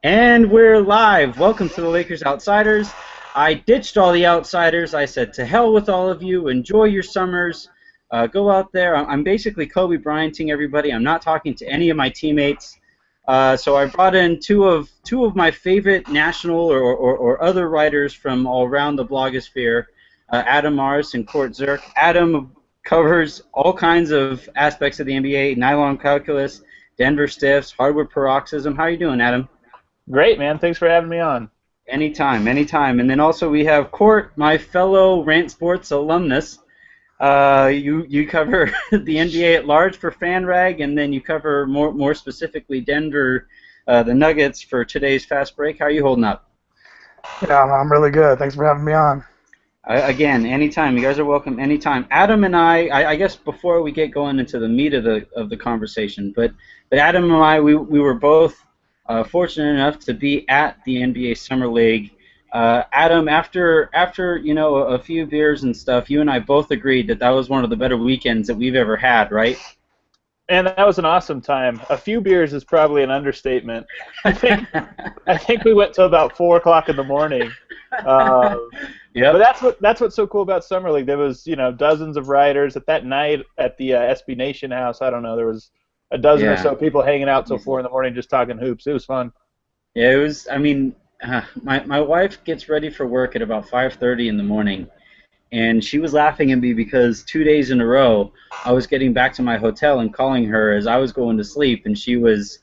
And we're live. Welcome to the Lakers Outsiders. I ditched all the outsiders. I said, to hell with all of you. Enjoy your summers. Go out there. I'm basically Kobe Bryanting everybody. I'm not talking to any of my teammates. So I brought in two of my favorite national or other writers from all around the blogosphere, Adam Morris and Court Zierk. Adam covers all kinds of aspects of the NBA, nylon calculus, Denver Stiffs, hardwood paroxysm. How are you doing, Adam? Great, man. Thanks for having me on. Anytime, anytime. And then also we have Court, my fellow Rant Sports alumnus. You cover the NBA at large for FanRag, and then you cover more specifically Denver, the Nuggets for today's Fast Break. How are you holding up? Yeah, I'm really good. Thanks for having me on. Again, anytime. You guys are welcome anytime. Adam and I guess before we get going into the meat of the conversation, but Adam and I, we were both fortunate enough to be at the NBA Summer League. Adam, after a few beers and stuff, you and I both agreed that was one of the better weekends that we've ever had, right? And that was an awesome time. A few beers is probably an understatement. I think we went till about 4 o'clock in the morning. Yeah. But that's what's so cool about Summer League. There was dozens of writers at that night at the SB Nation house. I don't know, there was a dozen or so people hanging out till 4 in the morning just talking hoops. It was fun. Yeah, it was. I mean, my wife gets ready for work at about 5:30 in the morning, and she was laughing at me because 2 days in a row I was getting back to my hotel and calling her as I was going to sleep, and she was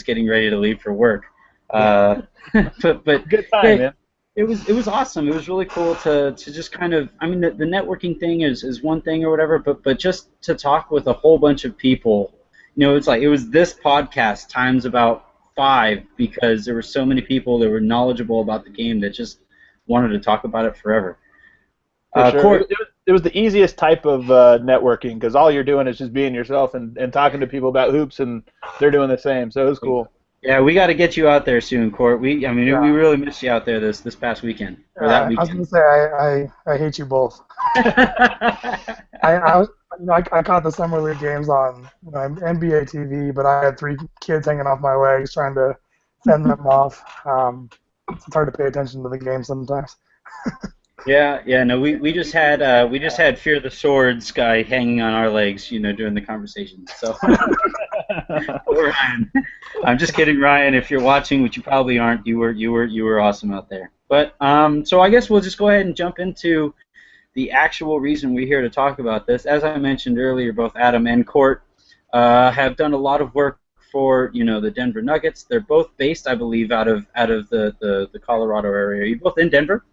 getting ready to leave for work. But good time, man. It was awesome. It was really cool to just kind of, I mean, the networking thing is one thing or whatever, but just to talk with a whole bunch of people, it's like it was this podcast times about 5 because there were so many people that were knowledgeable about the game that just wanted to talk about it forever. Sure. Court, it was the easiest type of networking because all you're doing is just being yourself and talking to people about hoops, and they're doing the same. So it was cool. Yeah, we got to get you out there soon, Court. We really missed you out there this past weekend or that weekend. I was gonna say I hate you both. I caught the Summer League games on NBA TV, but I had 3 kids hanging off my legs trying to fend them off. It's hard to pay attention to the game sometimes. No, we just had Fear the Swords guy hanging on our legs, during the conversation. So, Ryan, I'm just kidding, Ryan. If you're watching, which you probably aren't, you were awesome out there. But so I guess we'll just go ahead and jump into the actual reason we're here to talk about this. As I mentioned earlier, both Adam and Court have done a lot of work for the Denver Nuggets. They're both based, I believe, out of the Colorado area. Are you both in Denver?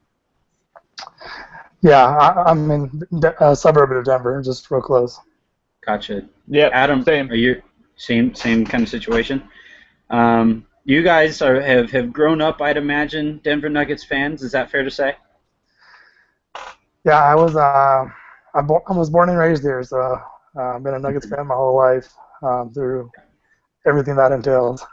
Yeah, I'm in a suburb of Denver, just real close. Gotcha. Yeah, Adam, same. Are you same kind of situation? You guys have grown up, I'd imagine, Denver Nuggets fans. Is that fair to say? Yeah, I was born and raised here, so I've been a Nuggets fan my whole life through everything that entails.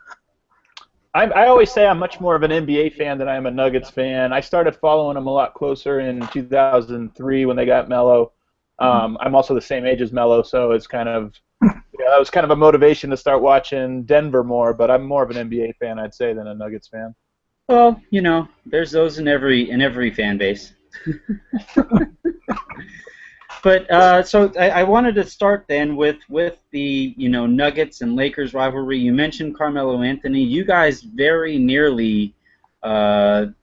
I always say I'm much more of an NBA fan than I am a Nuggets fan. I started following them a lot closer in 2003 when they got Melo. I'm also the same age as Melo, so it's kind of that was kind of a motivation to start watching Denver more. But I'm more of an NBA fan, I'd say, than a Nuggets fan. Well, there's those in every fan base. But so I wanted to start then with the Nuggets and Lakers rivalry. You mentioned Carmelo Anthony. You guys very nearly denied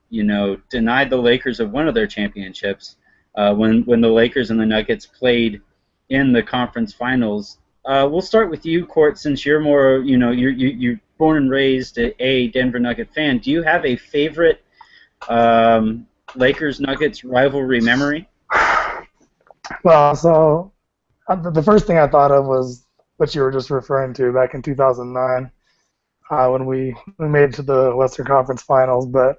the Lakers of one of their championships when the Lakers and the Nuggets played in the conference finals. We'll start with you, Court, since you're more you're born and raised a Denver Nugget fan. Do you have a favorite Lakers Nuggets rivalry memory? Well, so the first thing I thought of was what you were just referring to back in 2009 when we made it to the Western Conference Finals, but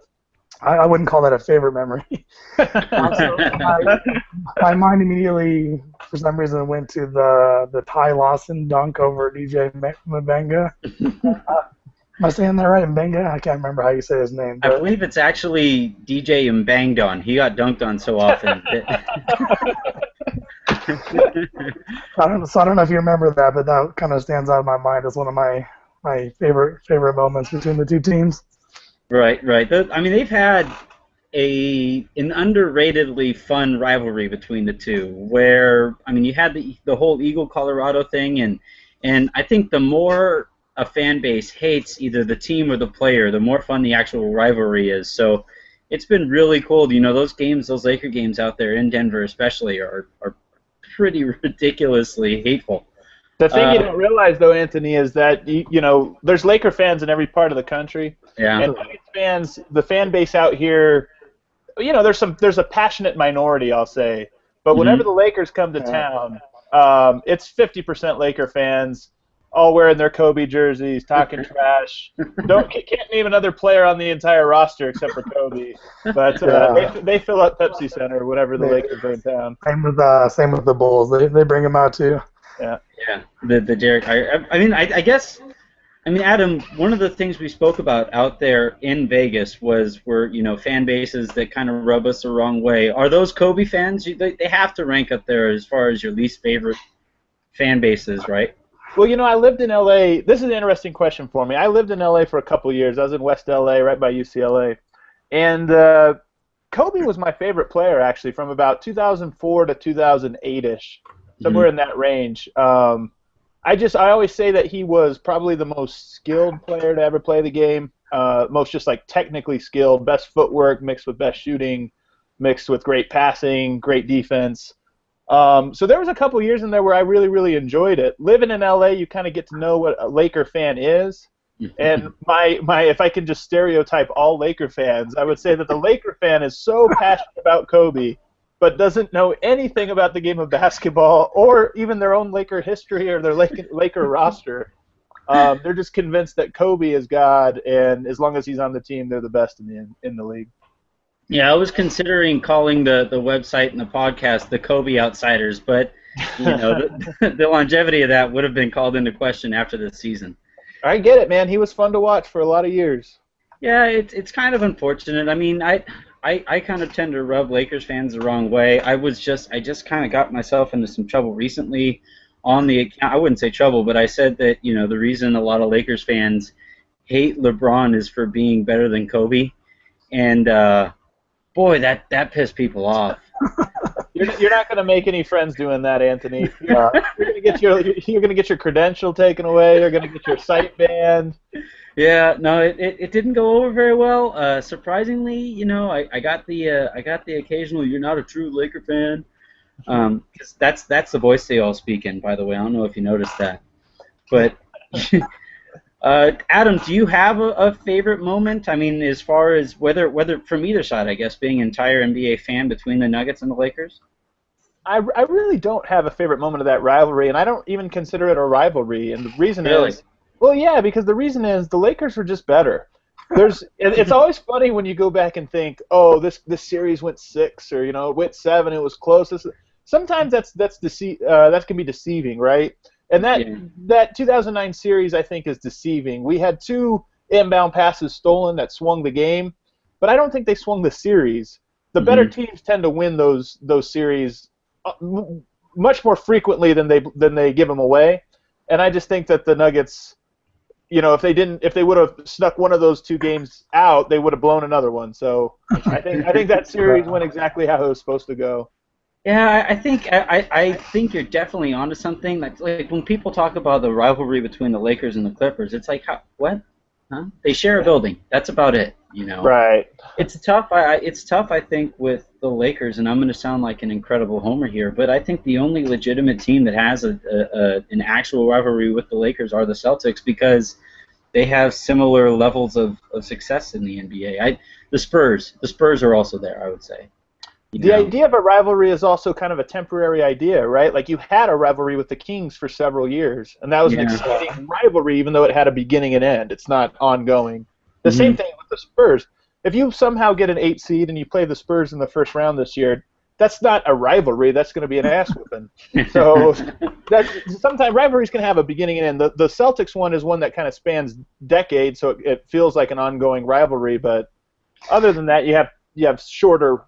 I wouldn't call that a favorite memory. My mind immediately, for some reason, went to the Ty Lawson dunk over DJ Mbenga. Am I saying that right? Mbenga? I can't remember how you say his name. I believe it's actually DJ Mbanged on. He got dunked on so often. I don't know if you remember that, but that kind of stands out in my mind as one of my favorite moments between the two teams. Right, right. I mean, they've had an underratedly fun rivalry between the two. Where I mean, you had the whole Eagle Colorado thing, and I think the more a fan base hates either the team or the player, the more fun the actual rivalry is. So it's been really cool. You know, those games, those Laker games out there in Denver, especially, are pretty ridiculously hateful. The thing you Uh, don't realize, though, Anthony, is that there's Laker fans in every part of the country, yeah. and Nuggets fans, the fan base out here, there's a passionate minority, I'll say, but whenever Hmm. the Lakers come to Yeah. town, it's 50% Laker fans, all wearing their Kobe jerseys, talking trash. Can't name another player on the entire roster except for Kobe, but Yeah. they fill up Pepsi Center whenever the They, Lakers are in town. same with the Bulls. They bring them out too. Yeah. Yeah, the Derek. I mean, I guess. I mean, Adam. One of the things we spoke about out there in Vegas were fan bases that kind of rub us the wrong way. Are those Kobe fans? They have to rank up there as far as your least favorite fan bases, right? Well, I lived in LA. This is an interesting question for me. I lived in LA for a couple of years. I was in West LA, right by UCLA, and Kobe was my favorite player actually from about 2004 to 2008ish, somewhere in that range. I always say that he was probably the most skilled player to ever play the game. Most just like technically skilled, best footwork mixed with best shooting, mixed with great passing, great defense. So there was a couple years in there where I really, really enjoyed it. Living in LA, you kind of get to know what a Laker fan is. And my if I can just stereotype all Laker fans, I would say that the Laker fan is so passionate about Kobe, but doesn't know anything about the game of basketball or even their own Laker history or their Laker roster. They're just convinced that Kobe is God, and as long as he's on the team, they're the best in the league. Yeah, I was considering calling the website and the podcast the Kobe Outsiders, but the longevity of that would have been called into question after this season. I get it, man. He was fun to watch for a lot of years. Yeah, it's kind of unfortunate. I mean, I kind of tend to rub Lakers fans the wrong way. I just kind of got myself into some trouble recently on the account. I wouldn't say trouble, but I said that the reason a lot of Lakers fans hate LeBron is for being better than Kobe, and boy, that pissed people off. You're not going to make any friends doing that, Anthony. You're going to get your credential taken away. You're going to get your site banned. Yeah, no, it didn't go over very well. Surprisingly, I got the occasional "you're not a true Laker fan," 'cause that's the voice they all speak in. By the way, I don't know if you noticed that, but Adam, do you have a favorite moment? I mean, as far as whether from either side, I guess, being an entire NBA fan between the Nuggets and the Lakers. I really don't have a favorite moment of that rivalry, and I don't even consider it a rivalry. And the reason is, well, yeah, because the reason is the Lakers were just better. It's always funny when you go back and think, oh, this series went 6 or it went 7, it was close. Sometimes that can be deceiving, right? And that 2009 series, I think, is deceiving. We had 2 inbound passes stolen that swung the game, but I don't think they swung the series. The better teams tend to win those series much more frequently than they give them away. And I just think that the Nuggets, if they would have snuck one of those 2 games out, they would have blown another one. So I think that series went exactly how it was supposed to go. Yeah, I think you're definitely onto something. Like when people talk about the rivalry between the Lakers and the Clippers, it's like, what? Huh? They share a building. That's about it. Right. It's tough. It's tough, I think, with the Lakers, and I'm going to sound like an incredible homer here, but I think the only legitimate team that has an actual rivalry with the Lakers are the Celtics because they have similar levels of success in the NBA. The Spurs are also there, I would say. The idea of a rivalry is also kind of a temporary idea, right? Like you had a rivalry with the Kings for several years, and that was an exciting rivalry, even though it had a beginning and end. It's not ongoing. The same thing with the Spurs. If you somehow get an 8 seed and you play the Spurs in the first round this year, that's not a rivalry. That's going to be an ass whooping. So sometimes rivalries can have a beginning and end. The Celtics one is one that kind of spans decades, so it feels like an ongoing rivalry. But other than that, you have shorter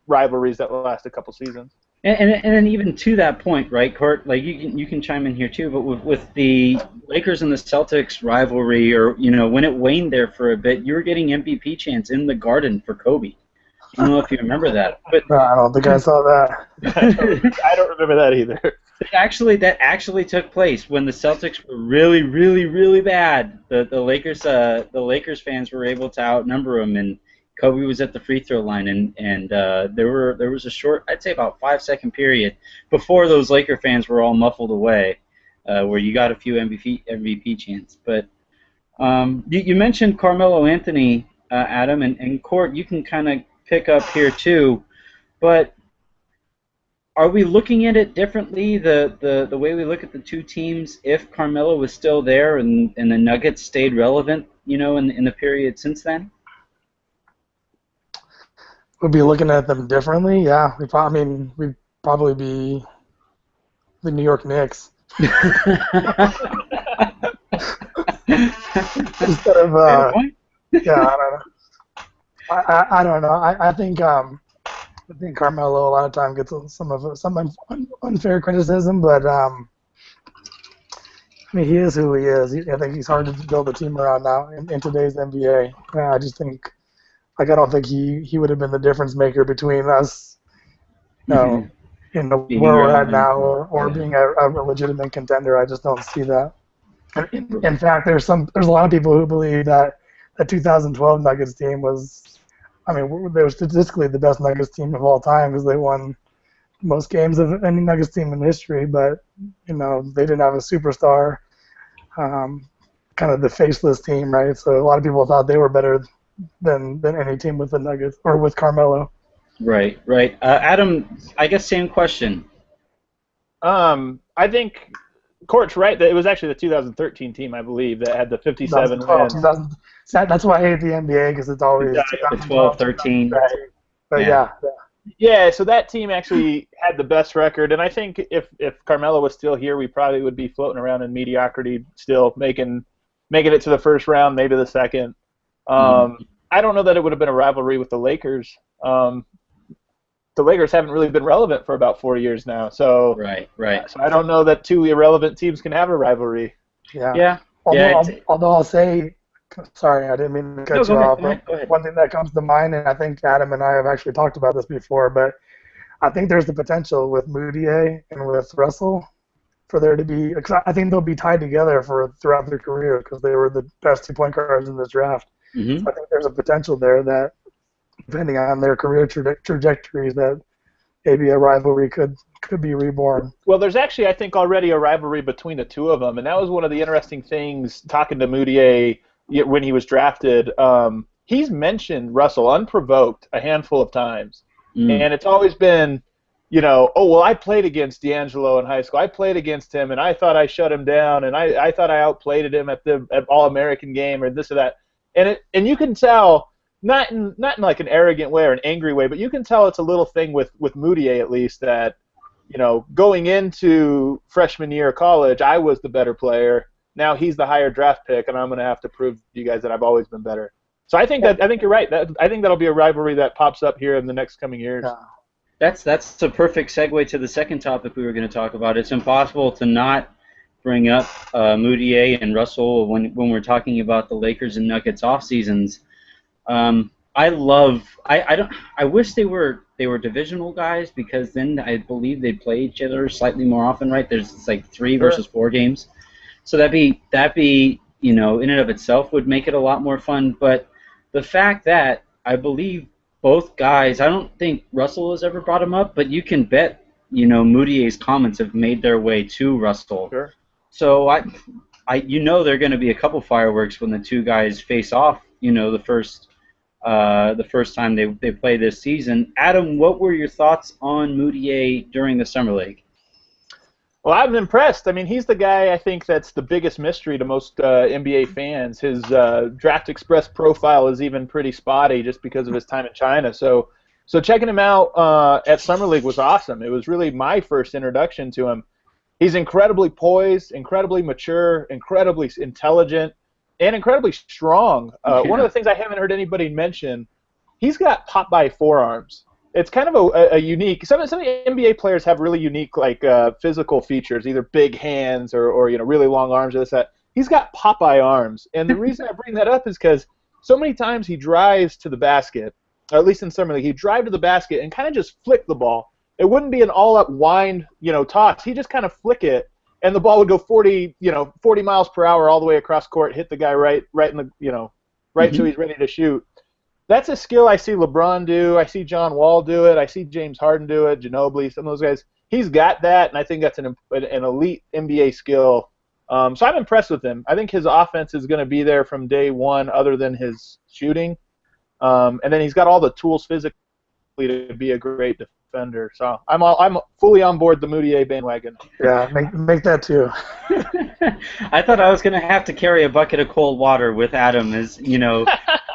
rivalries that last a couple seasons. And then even to that point, right, Court? Like you can chime in here too, but with the Lakers and the Celtics rivalry, or when it waned there for a bit, you were getting MVP chants in the Garden for Kobe. I don't know if you remember that, but No, I don't think I saw that. I don't remember that either. that actually took place when the Celtics were really, really, really bad. The Lakers fans were able to outnumber them, and Kobe was at the free throw line, and there was a short, I'd say about 5 second period before those Laker fans were all muffled away, where you got a few MVP chants. But you mentioned Carmelo Anthony, Adam, and Court. You can kind of pick up here too, but are we looking at it differently, the way we look at the two teams, if Carmelo was still there and the Nuggets stayed relevant, in the period since then? We'd be looking at them differently. Yeah, we'd probably be the New York Knicks instead of yeah. I don't know. I don't know. I think Carmelo a lot of time gets some unfair criticism, but he is who he is. I think he's hard to build a team around now in today's NBA. I just think, I don't think he would have been the difference maker between us, where we're at now, or being a legitimate contender. I just don't see that. And in fact, there's a lot of people who believe that the 2012 Nuggets team was, they were statistically the best Nuggets team of all time because they won most games of any Nuggets team in history, but they didn't have a superstar, kind of the faceless team, right? So a lot of people thought they were better than any team with the Nuggets or with Carmelo. Right. Adam, I guess same question. I think Court's right that it was actually the 2013 team, I believe, that had the 57 wins. That's why I hate the NBA, because it's always 12, 13. Right. But yeah. Yeah, so that team actually had the best record, and I think if Carmelo was still here, we probably would be floating around in mediocrity, still making it to the first round, maybe the second. I don't know that it would have been a rivalry with the Lakers. The Lakers haven't really been relevant for about 4 years now, so right. So I don't know that two irrelevant teams can have a rivalry. Yeah. Although I'll say, sorry, I didn't mean to cut you off. Go ahead. One thing that comes to mind, and I think Adam and I have actually talked about this before, but I think there's the potential with Moutier and with Russell for there to be. I think they'll be tied together throughout their career because they were the best 2-point guards in this draft. Mm-hmm. So I think there's a potential there that, depending on their career trajectories, that maybe a rivalry could be reborn. Well, there's actually, I think, already a rivalry between the two of them, and that was one of the interesting things talking to Moutier when he was drafted. He's mentioned Russell unprovoked a handful of times, and it's always been, oh, well, I played against D'Angelo in high school. I played against him, and I thought I shut him down, and I thought I outplayed him at All-American game or this or that. And you can tell, not in like an arrogant way or an angry way, but you can tell it's a little thing with Moutier at least that, going into freshman year of college, I was the better player. Now he's the higher draft pick, and I'm going to have to prove to you guys that I've always been better. So I think you're right. I think that'll be a rivalry that pops up here in the next coming years. Yeah. That's a perfect segue to the second topic we were going to talk about. It's impossible to not bring up Moutier and Russell when we're talking about the Lakers and Nuggets off seasons. I wish they were divisional guys, because then I believe they'd play each other slightly more often, right? It's like 3 versus 4 games. So that'd be in and of itself would make it a lot more fun. But the fact that I believe both guys, I don't think Russell has ever brought him up, but you can bet Moutier's comments have made their way to Russell. Sure. So they're going to be a couple fireworks when the two guys face off. The first time they play this season. Adam, what were your thoughts on Moutier during the summer league? Well, I'm impressed. He's the guy I think that's the biggest mystery to most NBA fans. His Draft Express profile is even pretty spotty just because of his time in China. So checking him out at Summer League was awesome. It was really my first introduction to him. He's incredibly poised, incredibly mature, incredibly intelligent, and incredibly strong. One of the things I haven't heard anybody mention, he's got pop-by forearms. it's kind of a unique. Some of the NBA players have really unique like physical features, either big hands or really long arms or this that. He's got Popeye arms, and the reason I bring that up is because so many times he drives to the basket, or at least in summer league, he'd drive to the basket and kind of just flick the ball. It wouldn't be an all-up wind, toss. He'd just kind of flick it, and the ball would go 40 miles per hour all the way across court, hit the guy right in the, right so he's ready to shoot. That's a skill I see LeBron do. I see John Wall do it. I see James Harden do it. Ginobili, some of those guys. He's got that, and I think that's an elite NBA skill. So I'm impressed with him. I think his offense is going to be there from day one, other than his shooting. And then he's got all the tools physically to be a great defender. So I'm fully on board the Moutier bandwagon. Yeah, make that too. I thought I was going to have to carry a bucket of cold water with Adam, as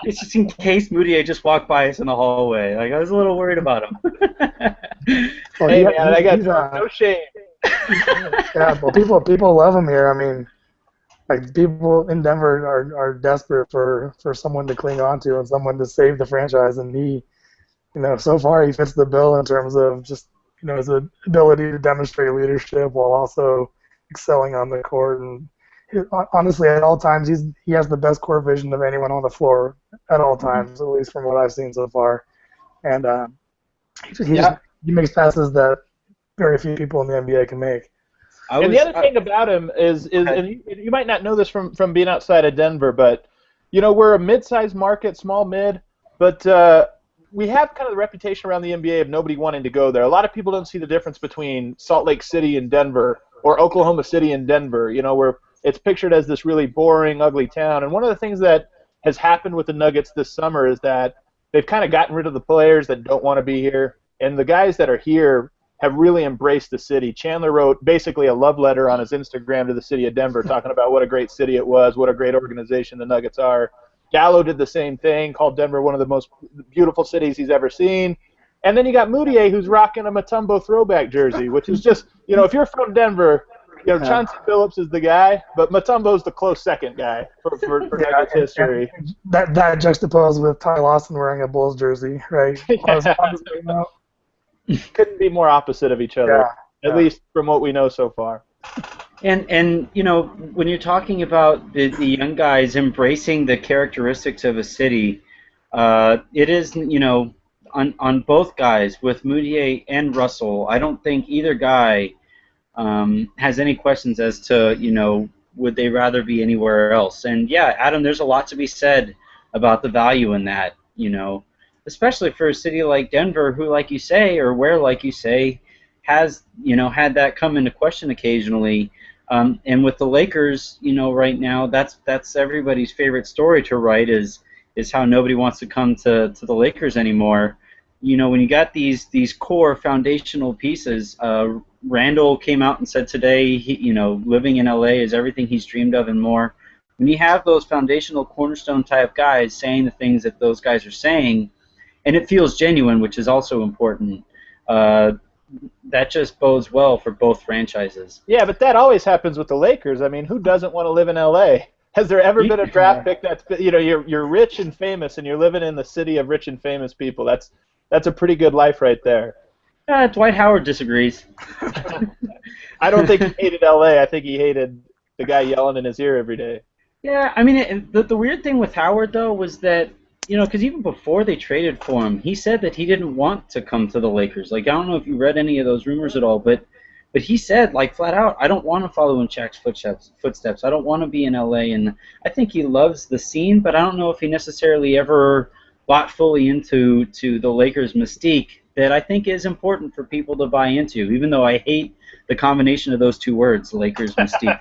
it's just in case Moutier just walked by us in the hallway. Like, I was a little worried about him. Well, hey man, I got no shame. Yeah, well, people love him here. I mean, like, people in Denver are desperate for someone to cling on to and someone to save the franchise, and he, so far he fits the bill in terms of just, his ability to demonstrate leadership while also excelling on the court. And honestly, at all times, he has the best court vision of anyone on the floor at all times, at least from what I've seen so far. And he makes passes that very few people in the NBA can make. And the other thing about him is and you might not know this from being outside of Denver, but we're a mid-sized market, small mid, but we have kind of the reputation around the NBA of nobody wanting to go there. A lot of people don't see the difference between Salt Lake City and Denver or Oklahoma City and Denver, where it's pictured as this really boring, ugly town. And one of the things that has happened with the Nuggets this summer is that they've kind of gotten rid of the players that don't want to be here, and the guys that are here have really embraced the city. Chandler wrote basically a love letter on his Instagram to the city of Denver, talking about what a great city it was, what a great organization the Nuggets are. Gallo did the same thing, called Denver one of the most beautiful cities he's ever seen. And then you got Moutier, who's rocking a Mutombo throwback jersey, which is just, if you're from Denver, Chauncey Billups is the guy, but Mutombo's the close second guy for Nuggets history. That juxtaposed with Ty Lawson wearing a Bulls jersey, right? Couldn't be more opposite of each other, at least from what we know so far. And when you're talking about the young guys embracing the characteristics of a city, it is, on both guys, with Moutier and Russell, I don't think either guy has any questions as to, would they rather be anywhere else. And yeah, Adam, there's a lot to be said about the value in that, especially for a city like Denver, who, like you say, or where, like you say, has had that come into question occasionally. And with the Lakers, right now, that's everybody's favorite story to write is how nobody wants to come to the Lakers anymore. When you got these core foundational pieces, Randall came out and said today, living in LA is everything he's dreamed of and more. When you have those foundational cornerstone type guys saying the things that those guys are saying, and it feels genuine, which is also important, that just bodes well for both franchises. Yeah, but that always happens with the Lakers. I mean, who doesn't want to live in LA? Has there ever been a draft pick that's, you're rich and famous and you're living in the city of rich and famous people? That's a pretty good life right there. Dwight Howard disagrees. I don't think he hated LA. I think he hated the guy yelling in his ear every day. Yeah, I mean, the weird thing with Howard, though, was that, because even before they traded for him, he said that he didn't want to come to the Lakers. Like, I don't know if you read any of those rumors at all, but he said, like, flat out, I don't want to follow in Shaq's footsteps. I don't want to be in LA, and I think he loves the scene, but I don't know if he necessarily ever bought fully into the Lakers' mystique that I think is important for people to buy into, even though I hate the combination of those two words, Lakers mystique.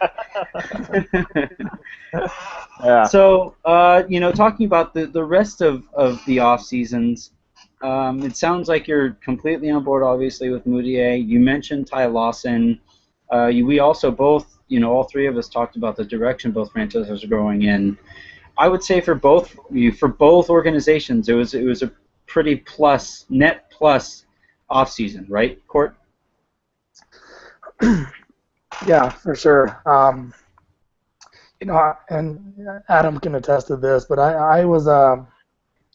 Yeah. So, talking about the rest of the off seasons, it sounds like you're completely on board, obviously, with Moutier. You mentioned Ty Lawson. We also both, all three of us talked about the direction both franchises are going in. I would say for both organizations, it was a pretty net plus off season, right, Court? Yeah, for sure. And Adam can attest to this, but I was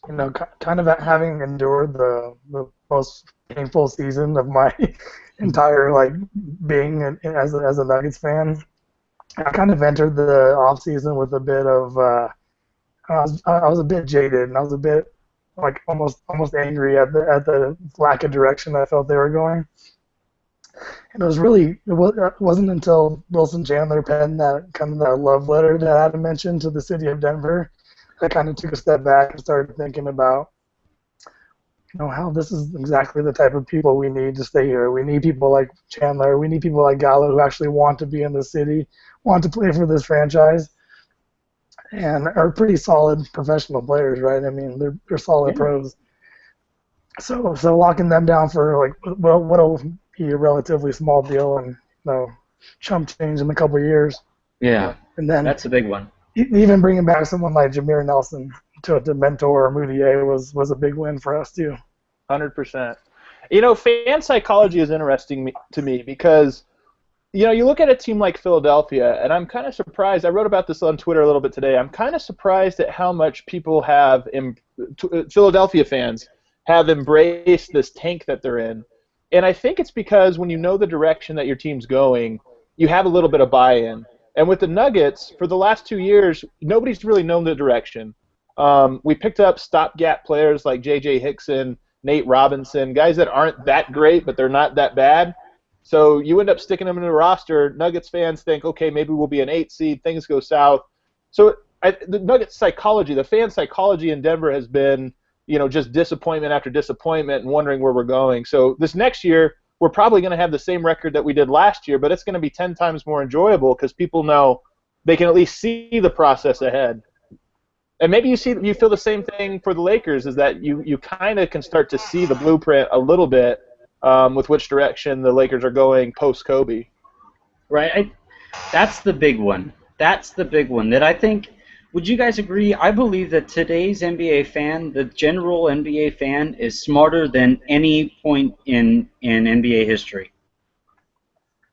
kind of having endured the most painful season of my entire being as a Nuggets fan. I kind of entered the off season with a bit of I was a bit jaded, and I was a bit almost angry at the lack of direction I felt they were going. And it wasn't until Wilson Chandler penned that kind of that love letter that Adam mentioned to the city of Denver, I kind of took a step back and started thinking about how this is exactly the type of people we need to stay here. We need people like Chandler. We need people like Gallo who actually want to be in the city, want to play for this franchise, and are pretty solid professional players, right? I mean, they're solid pros. So locking them down for what'll be a relatively small deal and chump change in a couple of years. Yeah, and then that's a big one. Even bringing back someone like Jameer Nelson to mentor Moutier was a big win for us too. 100%. Fan psychology is interesting to me because you look at a team like Philadelphia, and I'm kind of surprised. I wrote about this on Twitter a little bit today. I'm kind of surprised at how much people Philadelphia fans have embraced this tank that they're in. And I think it's because when you know the direction that your team's going, you have a little bit of buy-in. And with the Nuggets, for the last 2 years, nobody's really known the direction. We picked up stopgap players like J.J. Hickson, Nate Robinson, guys that aren't that great, but they're not that bad. So you end up sticking them in the roster. Nuggets fans think, okay, maybe we'll be an 8 seed. Things go south. So the Nuggets psychology, the fan psychology in Denver has been, just disappointment after disappointment and wondering where we're going. So this next year, we're probably going to have the same record that we did last year, but it's going to be 10 times more enjoyable because people know they can at least see the process ahead. And maybe you feel the same thing for the Lakers, is that you kind of can start to see the blueprint a little bit with which direction the Lakers are going post-Kobe. Right. That's the big one. That's the big one that I think. Would you guys agree? I believe that today's NBA fan, the general NBA fan, is smarter than any point in NBA history.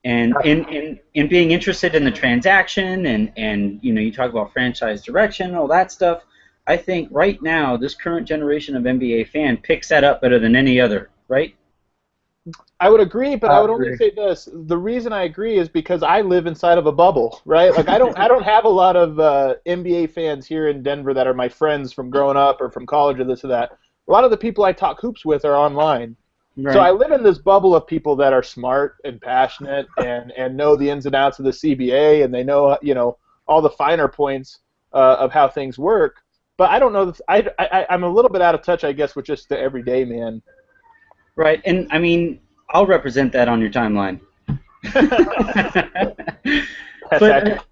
And in being interested in the transaction and you talk about franchise direction, all that stuff, I think right now this current generation of NBA fan picks that up better than any other, right? I would agree, but I would only say this. The reason I agree is because I live inside of a bubble, right? Like I don't have a lot of NBA fans here in Denver that are my friends from growing up or from college or this or that. A lot of the people I talk hoops with are online. Right. So I live in this bubble of people that are smart and passionate and know the ins and outs of the CBA, and they know all the finer points of how things work. But I don't know. I'm a little bit out of touch, I guess, with just the everyday man. Right, and I mean, I'll represent that on your timeline. But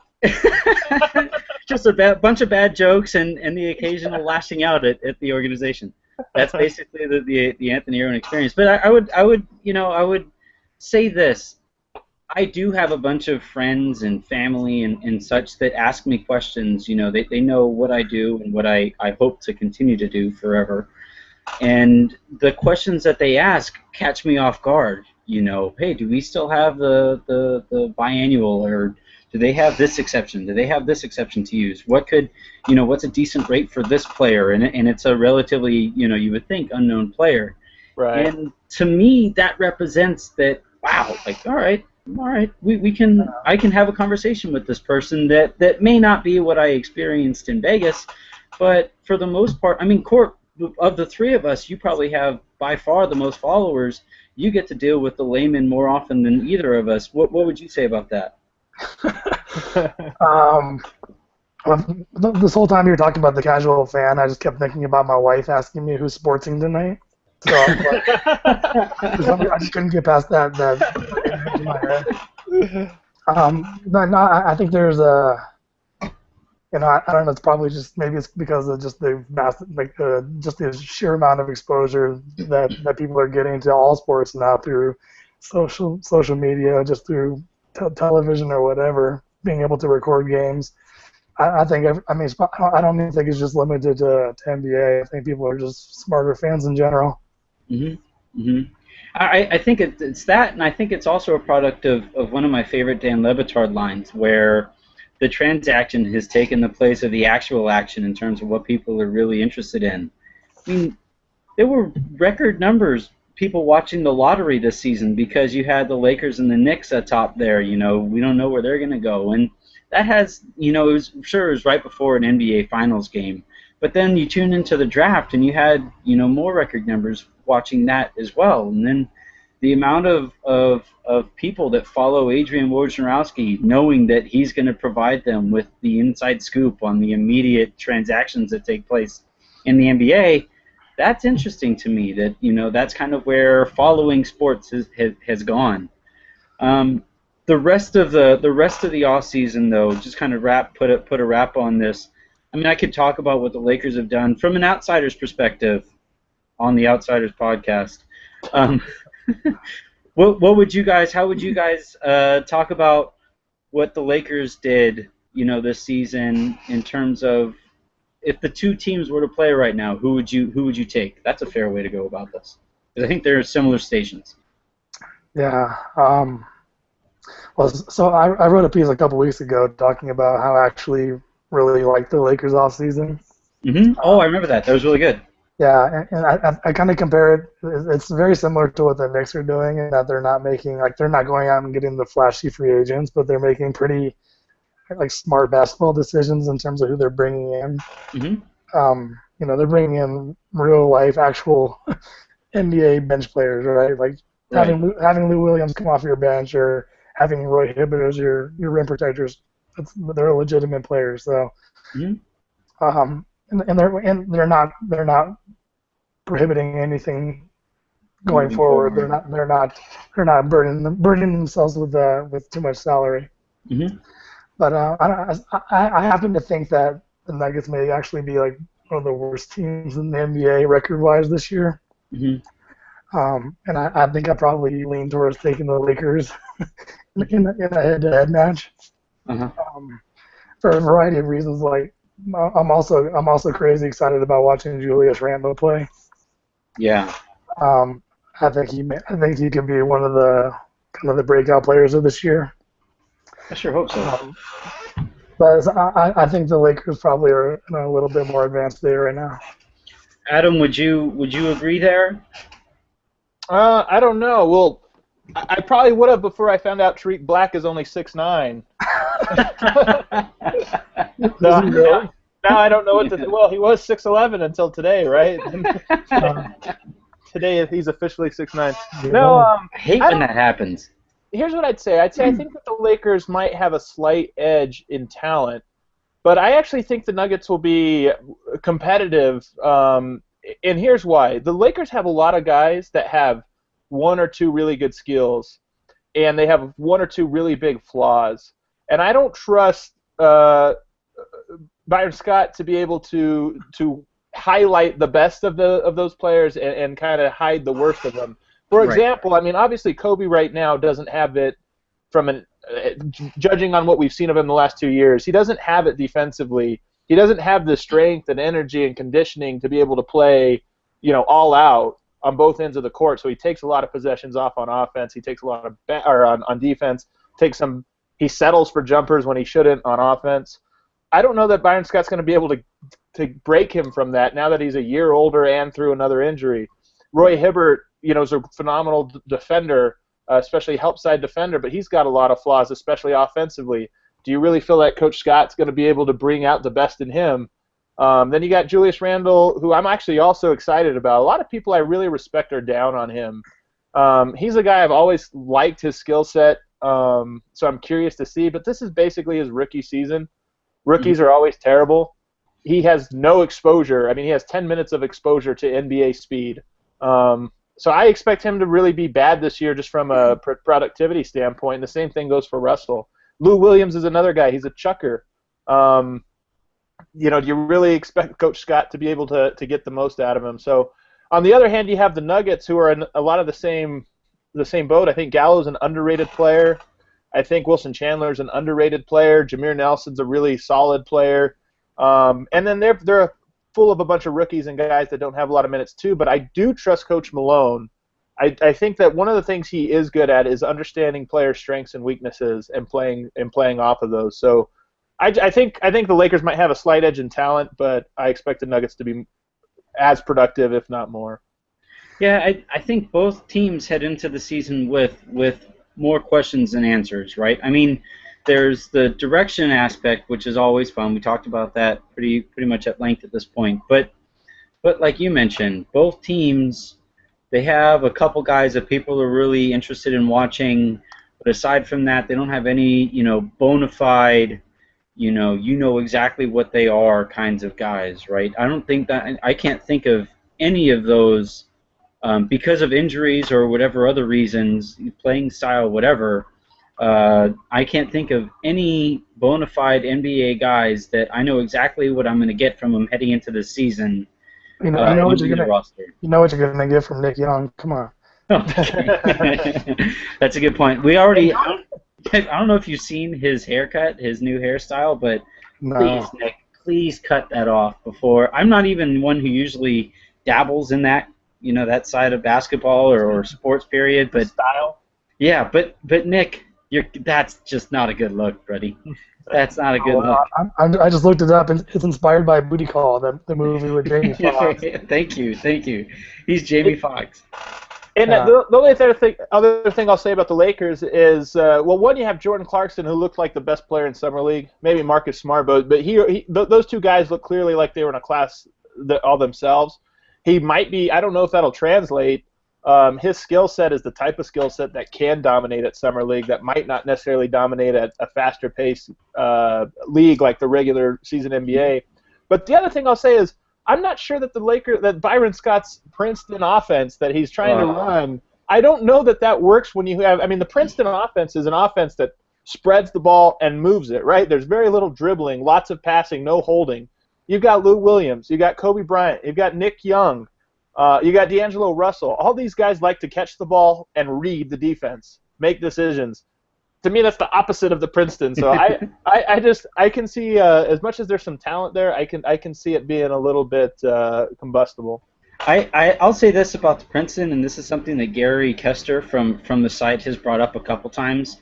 just a bunch of bad jokes and the occasional lashing out at the organization. That's basically the Anthony Irwin experience. But I would say this. I do have a bunch of friends and family and such that ask me questions. They know what I do and what I hope to continue to do forever. And the questions that they ask catch me off guard. Hey, do we still have the biannual, or do they have this exception? Do they have this exception to use? What's a decent rate for this player? And it's a relatively, you would think, unknown player. Right. And to me, that represents that. Wow, all right, I can have a conversation with this person that may not be what I experienced in Vegas, but for the most part, I mean, Court. Of the three of us, you probably have by far the most followers. You get to deal with the layman more often than either of us. What would you say about that? This whole time you were talking about the casual fan, I just kept thinking about my wife asking me who's sportsing tonight. So I just couldn't get past that in my head. I think there's a. I don't know. It's probably just maybe it's because of just the just the sheer amount of exposure that people are getting to all sports now through social media, just through television or whatever, being able to record games. I don't even think it's just limited to NBA. I think people are just smarter fans in general. Mm-hmm. Mm-hmm. I think it's that, and I think it's also a product of one of my favorite Dan Le Batard lines, where the transaction has taken the place of the actual action in terms of what people are really interested in. I mean, there were record numbers people watching the lottery this season because you had the Lakers and the Knicks atop there. You know, we don't know where they're going to go, and that has, you know, it was right before an NBA Finals game, but then you tune into the draft and you had, you know, more record numbers watching that as well, and then the amount of people that follow Adrian Wojnarowski, knowing that he's going to provide them with the inside scoop on the immediate transactions that take place in the NBA, that's interesting to me. That, you know, that's kind of where following sports has gone. Um, the rest of the off season, though, just kind of put a wrap on this. I mean, I could talk about what the Lakers have done from an outsider's perspective on the Outsiders podcast. Um, what would you guys? How would you guys talk about what the Lakers did, you know, this season in terms of if the two teams were to play right now, who would you take? That's a fair way to go about this, because I think they're similar stations. Yeah. Well, so I wrote a piece a couple weeks ago talking about how I actually really liked the Lakers off season. Oh, I remember that. That was really good. Yeah, and I kind of compare it. It's very similar to what the Knicks are doing, in that they're not making, like, they're not going out and getting the flashy free agents, but they're making pretty, like, smart basketball decisions in terms of who they're bringing in. You know, they're bringing in real life, actual NBA bench players, right? Like having Lou Williams come off your bench, or having Roy Hibbert as your rim protectors. They're legitimate players, so. And they're not prohibiting anything going forward. They're not burdening themselves with too much salary. But I happen to think that the Nuggets may actually be like one of the worst teams in the NBA record-wise this year. And I think I probably lean towards taking the Lakers in a head-to-head match. For a variety of reasons. Like, I'm also crazy excited about watching Julius Randle play. Yeah. I think he could be one of the kind of the breakout players of this year. I sure hope so. But I think the Lakers probably are in a little bit more advanced day right now. Adam, would you agree there? I don't know. Well, I probably would have before I found out Tariq Black is only 6'9". Now I don't know what to do. Well, he was 6'11" until today, right? Today he's officially 6'9". No, I hate when that happens. Here's what I'd say. I think that the Lakers might have a slight edge in talent, but I actually think the Nuggets will be competitive. And here's why. The Lakers have a lot of guys that have one or two really good skills, and they have one or two really big flaws. And I don't trust Byron Scott to be able to highlight the best of those players and kind of hide the worst of them. For example, I mean, obviously Kobe right now doesn't have it from judging on what we've seen of him the last 2 years. He doesn't have it defensively. He doesn't have the strength and energy and conditioning to be able to play, you know, all out on both ends of the court. So he takes a lot of possessions off on offense. He takes a lot of on defense. He settles for jumpers when he shouldn't on offense. I don't know that Byron Scott's going to be able to break him from that now that he's a year older and through another injury. Roy Hibbert, you know, is a phenomenal defender, especially help side defender, but he's got a lot of flaws, especially offensively. Do you really feel that Coach Scott's going to be able to bring out the best in him? Then you got Julius Randle, who I'm actually also excited about. A lot of people I really respect are down on him. He's a guy I've always liked his skill set, so I'm curious to see. But this is basically his rookie season. Rookies are always terrible. He has no exposure. I mean, he has 10 minutes of exposure to NBA speed. So I expect him to really be bad this year just from a productivity standpoint. And the same thing goes for Russell. Lou Williams is another guy. He's a chucker. You know, do you really expect Coach Scott to be able to get the most out of him? So on the other hand, you have the Nuggets, who are in a lot of the same boat. I think Gallo's an underrated player. I think Wilson Chandler's an underrated player. Jameer Nelson's a really solid player. And then they're full of a bunch of rookies and guys that don't have a lot of minutes too. But I do trust Coach Malone. I think that one of the things he is good at is understanding player strengths and weaknesses and playing off of those. So I think the Lakers might have a slight edge in talent, but I expect the Nuggets to be as productive, if not more. Yeah, I think both teams head into the season with more questions than answers, right? I mean, there's the direction aspect, which is always fun. We talked about that pretty much at length at this point. But like you mentioned, both teams, they have a couple guys that people are really interested in watching, but aside from that, they don't have any, bona fide, exactly what they are kinds of guys, right? I don't think that I can't think of any of those because of injuries or whatever other reasons, playing style, whatever. I can't think of any bona fide NBA guys that I know exactly what I'm going to get from them heading into the season on either roster. You know what you're gonna get from Nick Young. Come on. Okay. That's a good point. I don't know if you've seen his haircut, his new hairstyle, but please, No. Nick, please cut that off before. I'm not even one who usually dabbles in that, that side of basketball or sports period, but Style. yeah, but Nick, that's just not a good look, buddy. That's not a good look. I just looked it up, and it's inspired by Booty Call, the movie with Jamie Foxx. Thank you. He's Jamie Foxx. And the only other thing I'll say about the Lakers is, one, you have Jordan Clarkson, who looked like the best player in summer league. Maybe Marcus Smart, but those two guys look clearly like they were in a class all themselves. He might be. I don't know if that'll translate. His skill set is the type of skill set that can dominate at summer league, that might not necessarily dominate at a faster pace league like the regular season NBA. But the other thing I'll say is, I'm not sure that that Byron Scott's Princeton offense that he's trying to run, I don't know that works when you have. I mean, the Princeton offense is an offense that spreads the ball and moves it, right? There's very little dribbling, lots of passing, no holding. You've got Lou Williams, you got Kobe Bryant, you've got Nick Young. You got D'Angelo Russell. All these guys like to catch the ball and read the defense, make decisions. To me, that's the opposite of the Princeton. So I can see as much as there's some talent there, I can see it being a little bit combustible. I'll say this about the Princeton, and this is something that Gary Kester from the site has brought up a couple times.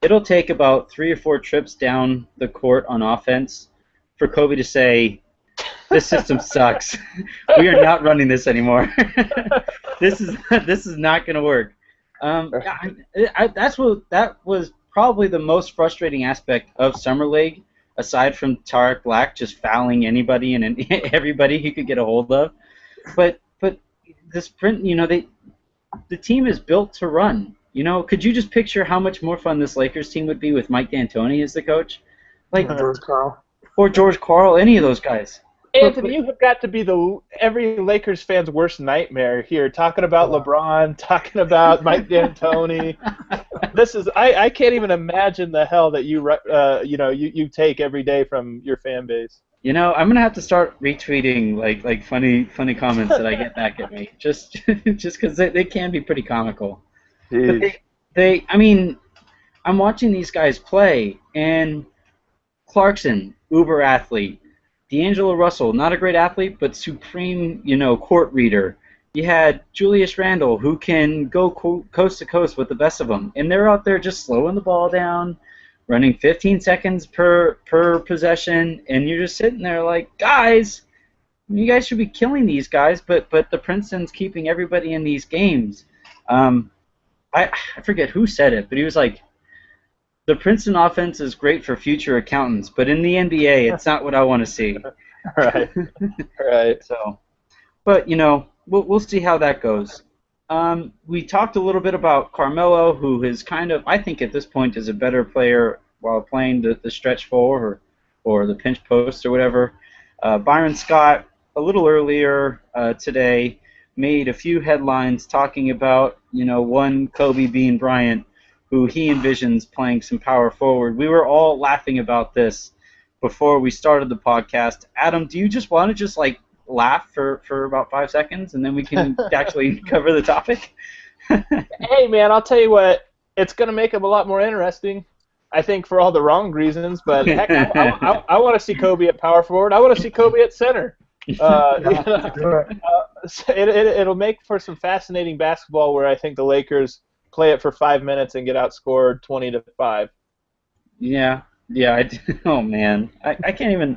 It'll take about 3 or 4 trips down the court on offense for Kobe to say, "This system sucks. We are not running this anymore. This is not going to work." That was probably the most frustrating aspect of summer league, aside from Tarek Black just fouling anybody and everybody he could get a hold of. But the sprint, the team is built to run. Could you just picture how much more fun this Lakers team would be with Mike D'Antoni as the coach, George Karl. or George Karl, any of those guys? Anthony, you have got to be every Lakers fan's worst nightmare here, talking about LeBron, talking about Mike D'Antoni. I can't even imagine the hell that you take every day from your fan base. I'm gonna have to start retweeting like funny comments that I get back at me, just because they can be pretty comical. But I'm watching these guys play, and Clarkson, uber athlete. D'Angelo Russell, not a great athlete, but supreme, court reader. You had Julius Randle, who can go coast to coast with the best of them, and they're out there just slowing the ball down, running 15 seconds per possession, and you're just sitting there like, guys, you guys should be killing these guys, but the Princeton's keeping everybody in these games. I forget who said it, but he was like, the Princeton offense is great for future accountants, but in the NBA, it's not what I want to see. Right. So, but we'll see how that goes. We talked a little bit about Carmelo, who is I think at this point is a better player while playing the stretch four or the pinch post or whatever. Byron Scott, a little earlier today, made a few headlines talking about one Kobe Bean Bryant, who he envisions playing some power forward. We were all laughing about this before we started the podcast. Adam, do you just want to laugh for about 5 seconds, and then we can actually cover the topic? Hey, man, I'll tell you what, it's going to make them a lot more interesting, I think, for all the wrong reasons, but heck, I want to see Kobe at power forward. I want to see Kobe at center. It'll make for some fascinating basketball where I think the Lakers play it for 5 minutes and get outscored 20-5. Yeah. Oh man, I can't even.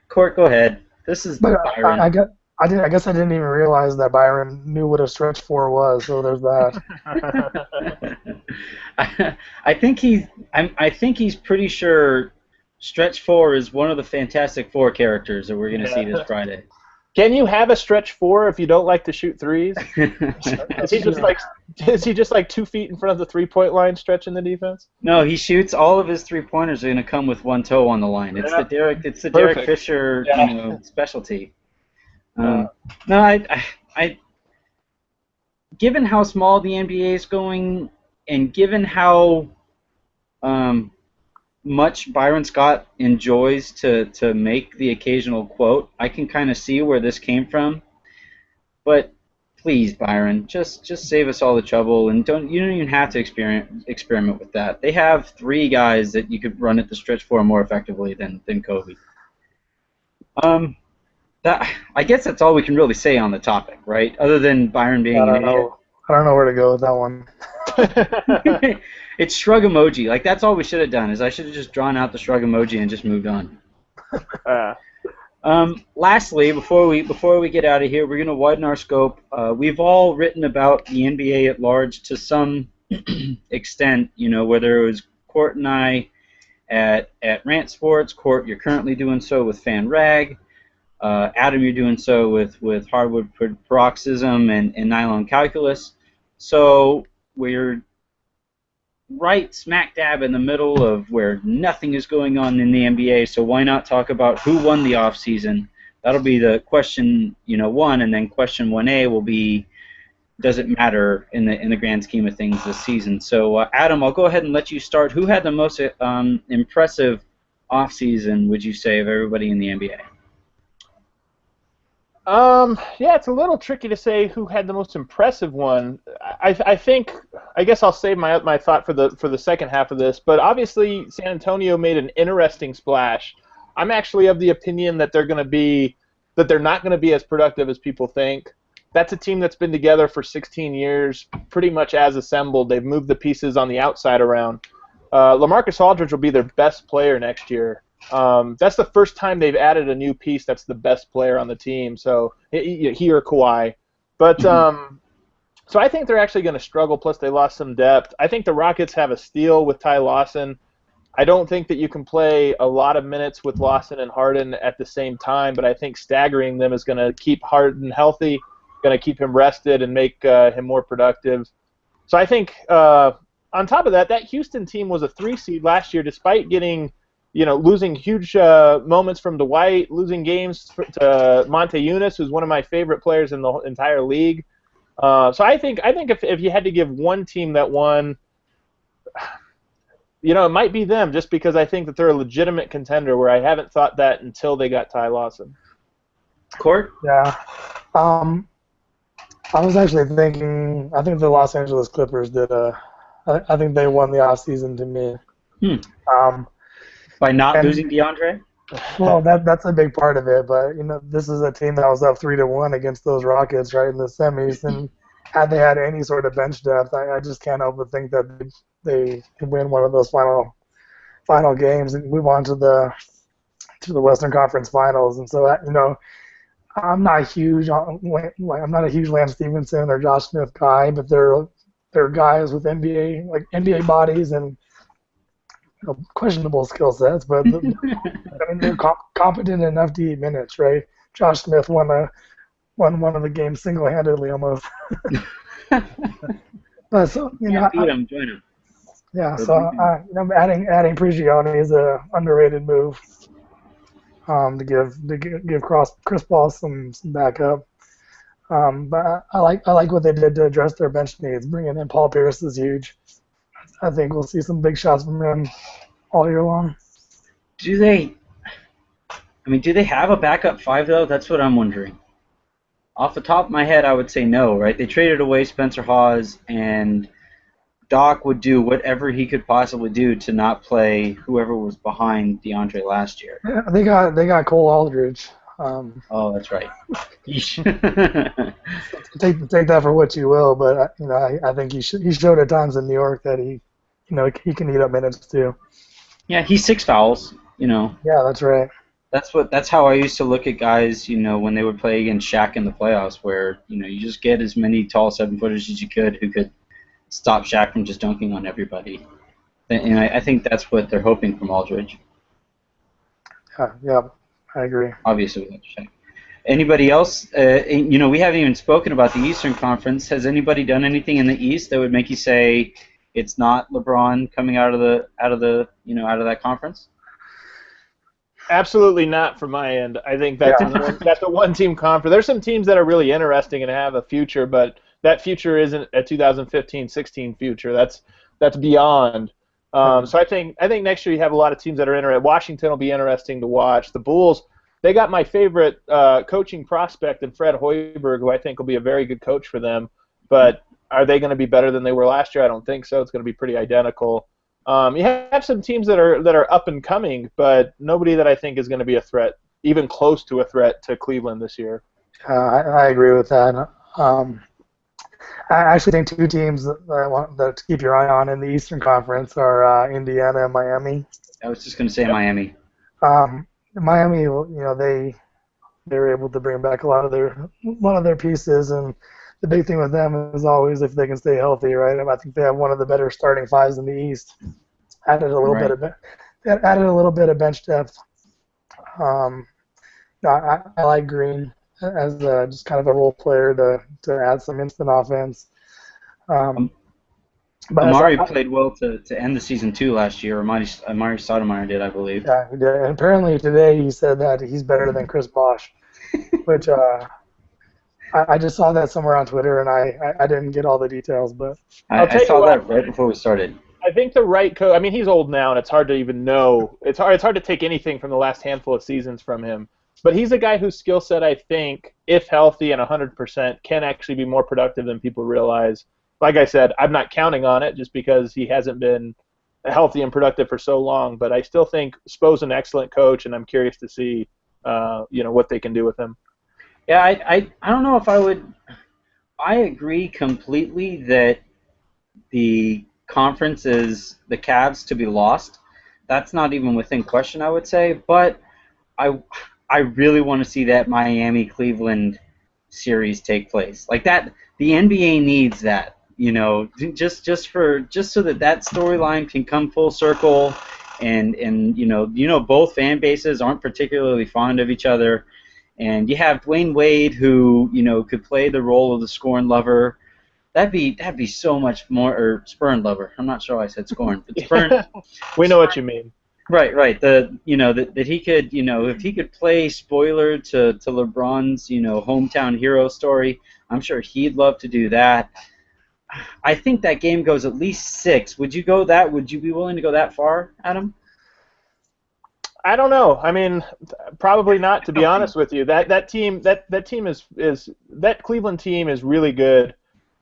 Court, go ahead. This is Byron. I guess I didn't even realize that Byron knew what a stretch four was. So there's that. I think he's pretty sure Stretch Four is one of the Fantastic Four characters that we're going to see this Yeah. Friday. Can you have a stretch four if you don't like to shoot threes? Is he just like 2 feet in front of the 3-point line stretching the defense? No, he shoots. All of his 3-pointers are going to come with one toe on the line. It's Yeah. the Derek Perfect. Fisher Yeah. specialty. No, I given how small the NBA is going, and given how much Byron Scott enjoys to make the occasional quote, I can kind of see where this came from. But please, Byron, just save us all the trouble, and you don't even have to experiment with that. They have 3 guys that you could run at the stretch for more effectively than Kobe. I guess that's all we can really say on the topic, right? Other than Byron being an idiot. I don't know where to go with that one. It's shrug emoji. Like, that's all we should have done. Is I should have just drawn out the shrug emoji and just moved on. Lastly, before we get out of here, we're going to widen our scope. We've all written about the NBA at large to some extent. Whether it was Court and I at Rant Sports. Court, you're currently doing so with Fan Rag. Adam, you're doing so with Hardwood Paroxysm and Nylon Calculus. So we're right smack dab in the middle of where nothing is going on in the NBA, so why not talk about who won the offseason? That'll be the question, 1, and then question 1A will be, does it matter in the grand scheme of things this season? So, Adam, I'll go ahead and let you start. Who had the most impressive offseason, would you say, of everybody in the NBA? Yeah, it's a little tricky to say who had the most impressive one. I guess I'll save my thought for the second half of this. But obviously, San Antonio made an interesting splash. I'm actually of the opinion that they're not going to be as productive as people think. That's a team that's been together for 16 years, pretty much as assembled. They've moved the pieces on the outside around. LaMarcus Aldridge will be their best player next year. That's the first time they've added a new piece that's the best player on the team, so he or Kawhi. But so I think they're actually going to struggle, plus they lost some depth. I think the Rockets have a steal with Ty Lawson. I don't think that you can play a lot of minutes with Lawson and Harden at the same time, but I think staggering them is going to keep Harden healthy, going to keep him rested and make him more productive. So I think on top of that Houston team was a 3 seed last year despite getting losing huge moments from Dwight, losing games to Monte Eunice, who's one of my favorite players in the entire league. So I think if you had to give one team that won, it might be them, just because I think that they're a legitimate contender, where I haven't thought that until they got Ty Lawson. Court? Yeah. I was actually thinking, I think the Los Angeles Clippers did I think they won the offseason to me. By not losing DeAndre? Well, that's a big part of it, but this is a team that was up 3-1 against those Rockets right in the semis, and had they had any sort of bench depth, I just can't help but think that they could win one of those final games and move on to the Western Conference Finals. And so I'm not a huge Lance Stevenson or Josh Smith guy, but they're guys with NBA bodies and questionable skill sets, but they're competent enough to eat minutes, right? Josh Smith won one of the games single-handedly almost. But so beat him, join him. Yeah, so adding Prigioni is a underrated move to give Chris Paul some backup. But I like what they did to address their bench needs. Bringing in Paul Pierce is huge. I think we'll see some big shots from him all year long. Do they have a backup 5 though? That's what I'm wondering. Off the top of my head, I would say no, right? They traded away Spencer Hawes, and Doc would do whatever he could possibly do to not play whoever was behind DeAndre last year. Yeah, they got Cole Aldridge. Oh, that's right. Take that for what you will, but I think he showed at times in New York that he can eat up minutes too. Yeah, he's 6 fouls. Yeah, that's right. That's how I used to look at guys, when they would play against Shaq in the playoffs, where you just get as many tall 7-footers as you could who could stop Shaq from just dunking on everybody. And I think that's what they're hoping from Aldridge. Yeah, I agree. Obviously, without Shaq. Anybody else? We haven't even spoken about the Eastern Conference. Has anybody done anything in the East that would make you say it's not LeBron coming out of that conference? Absolutely not from my end. I think that's that's a one-team conference. There's some teams that are really interesting and have a future, but that future isn't a 2015-16 future. That's beyond. So I think next year you have a lot of teams that are interested. Washington will be interesting to watch. The Bulls, they got my favorite coaching prospect in Fred Hoiberg, who I think will be a very good coach for them. But are they going to be better than they were last year? I don't think so. It's going to be pretty identical. You have some teams that are up and coming, but nobody that I think is going to be a threat, even close to a threat to Cleveland this year. I agree with that. I actually think two teams that to keep your eye on in the Eastern Conference are Indiana and Miami. I was just going to say Miami. Miami, they were able to bring back a lot of their pieces, and the big thing with them is always if they can stay healthy, right? I think they have one of the better starting fives in the East. Added a little bit of bench depth. I like Green as just kind of a role player to add some instant offense. But Amari played well to end the season too last year. Amari Stoudemire did, I believe. Yeah, he did. And apparently today he said that he's better than Chris Bosh, which I just saw that somewhere on Twitter, and I didn't get all the details, but I saw that right before we started. I think the right coach. I mean, he's old now, and it's hard to even know. It's hard to take anything from the last handful of seasons from him. But he's a guy whose skill set, I think, if healthy and 100%, can actually be more productive than people realize. Like I said, I'm not counting on it just because he hasn't been healthy and productive for so long. But I still think Spo's an excellent coach, and I'm curious to see, what they can do with him. Yeah, I don't know if I would. I agree completely that the conference is the Cavs to be lost. That's not even within question, I would say. But I really want to see that Miami-Cleveland series take place. Like that, the NBA needs that. Just so that storyline can come full circle, and both fan bases aren't particularly fond of each other. And you have Dwayne Wade, who could play the role of the scorn lover. That'd be so much more, or spurn lover. I'm not sure why I said scorn, but spurn. We know what you mean. Right. That he could, if he could play spoiler to LeBron's, hometown hero story, I'm sure he'd love to do that. I think that game goes at least 6. Would you be willing to go that far, Adam? I don't know. I mean, probably not. To be honest with you, that Cleveland team is really good.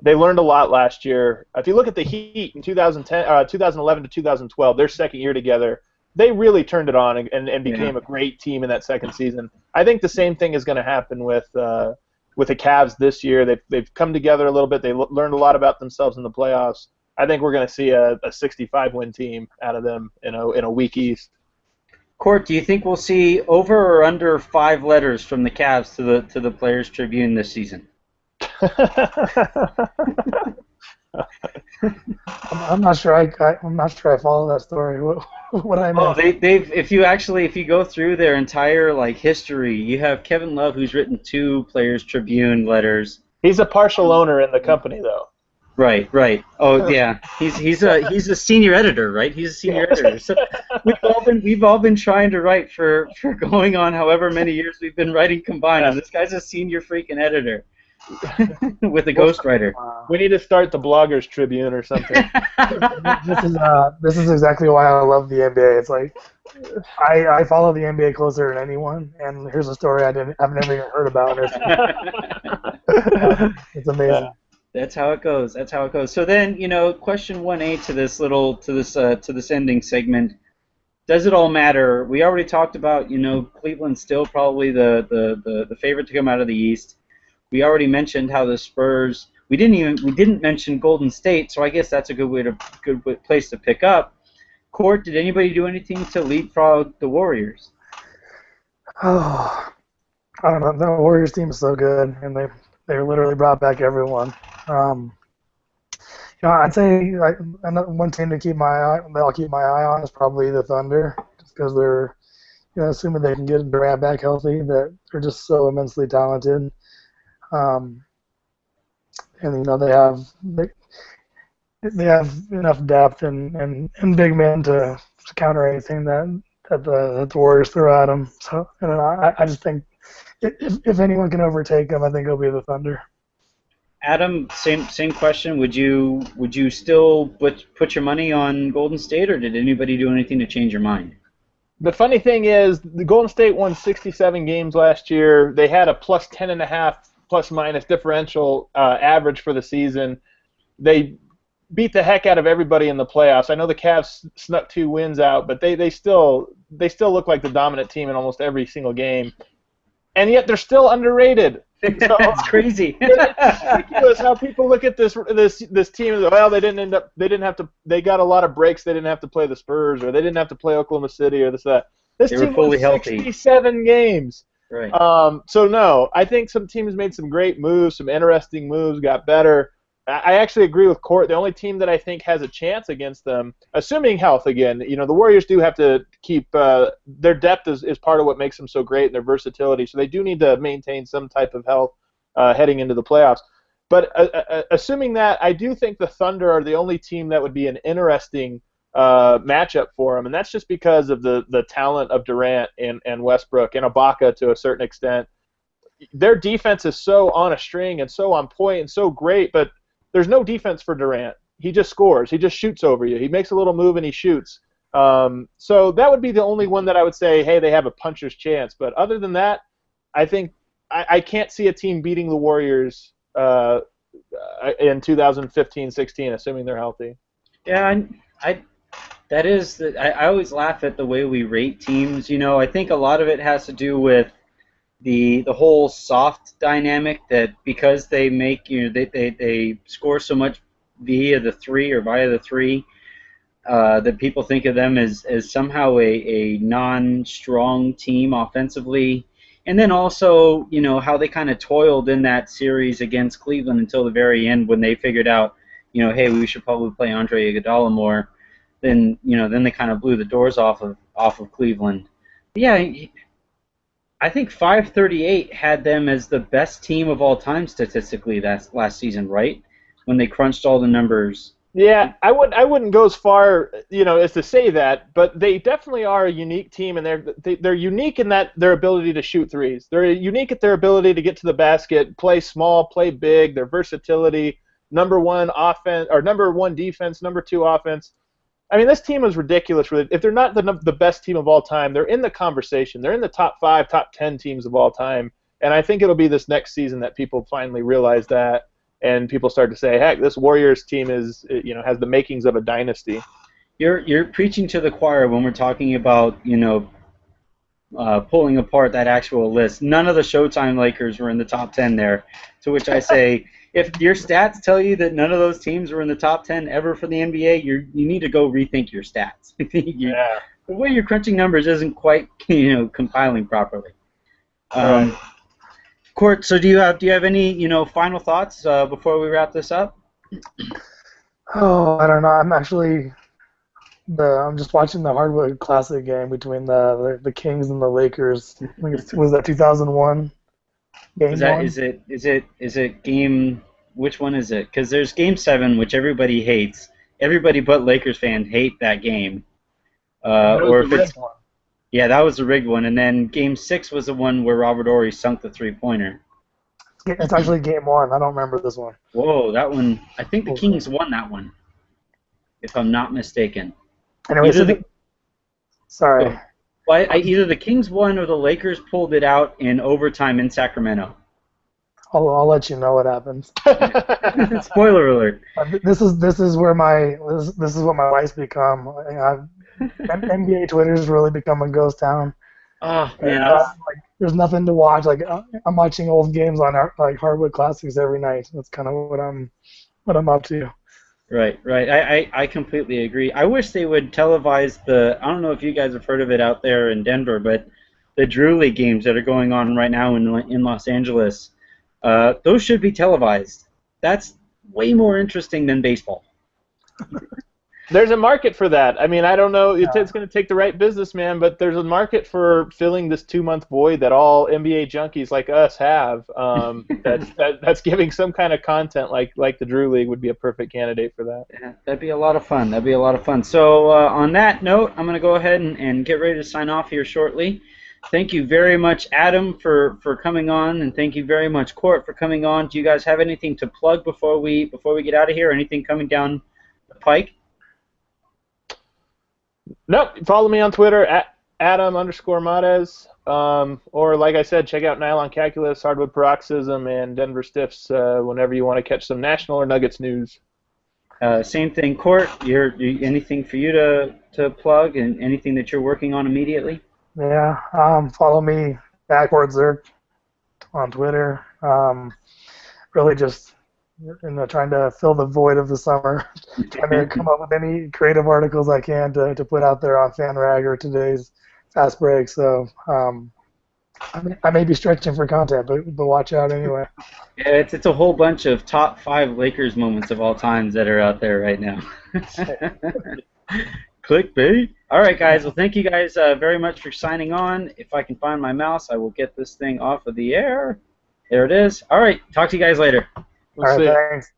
They learned a lot last year. If you look at the Heat in 2011 to 2012, their second year together, they really turned it on and became a great team in that second season. I think the same thing is going to happen with the Cavs this year. They've come together a little bit. They learned a lot about themselves in the playoffs. I think we're going to see a 65-win team out of them in a weak East. Court, do you think we'll see over or under 5 letters from the Cavs to the Players Tribune this season? I'm not sure. I'm not sure I follow that story. What I mean? Oh, if you go through their entire history, you have Kevin Love, who's written 2 Players Tribune letters. He's a partial owner in the company, though. Right. Oh yeah, he's a senior editor, right? He's a senior editor. So we've all been trying to write for going on however many years we've been writing combined, and this guy's a senior freaking editor with a ghostwriter. We need to start the Bloggers Tribune or something. This is exactly why I love the NBA. It's like I follow the NBA closer than anyone, and here's a story I've never even heard about. It's amazing. Yeah. That's how it goes. So then, question 1A to this ending segment. Does it all matter? We already talked about, Cleveland's still probably the favorite to come out of the East. We already mentioned how the Spurs. We didn't mention Golden State, so I guess that's a good place to pick up. Court, did anybody do anything to leapfrog the Warriors? Oh, I don't know. The Warriors team is so good, and they literally brought back everyone. Um, I'd say one team to keep my eye that I'll keep my eye on is probably the Thunder, just because they're assuming they can get Durant back healthy, that they're just so immensely talented. Um, and they have enough depth and big men to counter anything that the Warriors throw at them. So I don't know. I just think if anyone can overtake them, I think it'll be the Thunder. Adam, same question. Would you still put your money on Golden State, or did anybody do anything to change your mind? The funny thing is, the Golden State won 67 games last year. They had a plus 10.5 plus minus differential average for the season. They beat the heck out of everybody in the playoffs. I know the Cavs snuck 2 wins out, but they still look like the dominant team in almost every single game, and yet they're still underrated. So, That's crazy. it's ridiculous how people look at this team and go, well, they got a lot of breaks. They didn't have to play the Spurs, or they didn't have to play Oklahoma City, or that. This They were team fully won healthy. 67 games. Right. So no, I think some teams made some great moves, some interesting moves, got better. I actually agree with Court. The only team that I think has a chance against them, assuming health again, the Warriors do have to keep their depth is part of what makes them so great, and their versatility. So they do need to maintain some type of health heading into the playoffs. But assuming that, I do think the Thunder are the only team that would be an interesting matchup for them, and that's just because of the talent of Durant and Westbrook and Ibaka to a certain extent. Their defense is so on a string and so on point and so great, but there's no defense for Durant. He just scores. He just shoots over you. He makes a little move and he shoots. So that would be the only one that I would say, hey, they have a puncher's chance. But other than that, I think I can't see a team beating the Warriors in 2015-16, assuming they're healthy. Yeah, I always laugh at the way we rate teams. I think a lot of it has to do with the whole soft dynamic, that because they make they score so much via the three, that people think of them as somehow a non-strong team offensively. And then also, how they kind of toiled in that series against Cleveland until the very end, when they figured out, hey, we should probably play Andre Iguodala more. Then they kind of blew the doors off of Cleveland. But yeah, I think 538 had them as the best team of all time statistically last season, right? When they crunched all the numbers. Yeah, I wouldn't go as far, as to say that, but they definitely are a unique team, and they're unique in that their ability to shoot threes. They're unique at their ability to get to the basket, play small, play big. Their versatility, number one offense or number one defense, number two offense. I mean, this team is ridiculous. If they're not the best team of all time, they're in the conversation. They're in the top 5, top 10 teams of all time, and I think it'll be this next season that people finally realize that. And people start to say, heck, this Warriors team has the makings of a dynasty. You're preaching to the choir when we're talking about, pulling apart that actual list. None of the Showtime Lakers were in the top 10 there, to which I say, if your stats tell you that none of those teams were in the top 10 ever for the NBA, you need to go rethink your stats. Yeah. The way you're crunching numbers isn't quite, compiling properly. Right. Court, so do you have any final thoughts before we wrap this up? Oh, I don't know. I'm just watching the Hardwood Classic game between the Kings and the Lakers. I think was that 2001 game one? Is it game? Which one is it? Because there's Game 7, which everybody hates. Everybody but Lakers fans hate that game. Or if it's one. Yeah, that was the rigged one, and then Game 6 was the one where Robert Horry sunk the three-pointer. It's actually game one. I don't remember this one. Whoa, that one! I think the Kings won that one, if I'm not mistaken. Anyway, sorry. Well, either the Kings won or the Lakers pulled it out in overtime in Sacramento. I'll let you know what happens. Spoiler alert. This is what my life's become. NBA Twitter's really become a ghost town. Oh man, there's nothing to watch. I'm watching old games on Hardwood Classics every night. That's kind of what I'm up to. Right. I completely agree. I wish they would televise I don't know if you guys have heard of it out there in Denver, but the Drew League games that are going on right now in Los Angeles. Those should be televised. That's way more interesting than baseball. There's a market for that. I mean, I don't know. Yeah. It's going to take the right businessman, but there's a market for filling this 2-month void that all NBA junkies like us have. That's giving some kind of content like the Drew League would be a perfect candidate for that. Yeah, that'd be a lot of fun. That'd be a lot of fun. So on that note, I'm going to go ahead and get ready to sign off here shortly. Thank you very much, Adam, for coming on, and thank you very much, Court, for coming on. Do you guys have anything to plug before we get out of here? Anything coming down the pike? Nope. Follow me on Twitter at Adam_Matez. Or, like I said, check out Nylon Calculus, Hardwood Paroxysm, and Denver Stiffs whenever you want to catch some National or Nuggets news. Same thing, Court. Anything for you to plug, and anything that you're working on immediately? Yeah, follow me at Zierk on Twitter. Really just trying to fill the void of the summer, trying to come up with any creative articles I can to put out there on FanRag or today's Fast Break. So I may be stretching for content, but watch out anyway. Yeah, it's a whole bunch of top 5 Lakers moments of all times that are out there right now. Clickbait. All right, guys. Well, thank you guys very much for signing on. If I can find my mouse, I will get this thing off of the air. There it is. All right. Talk to you guys later. All right, thanks.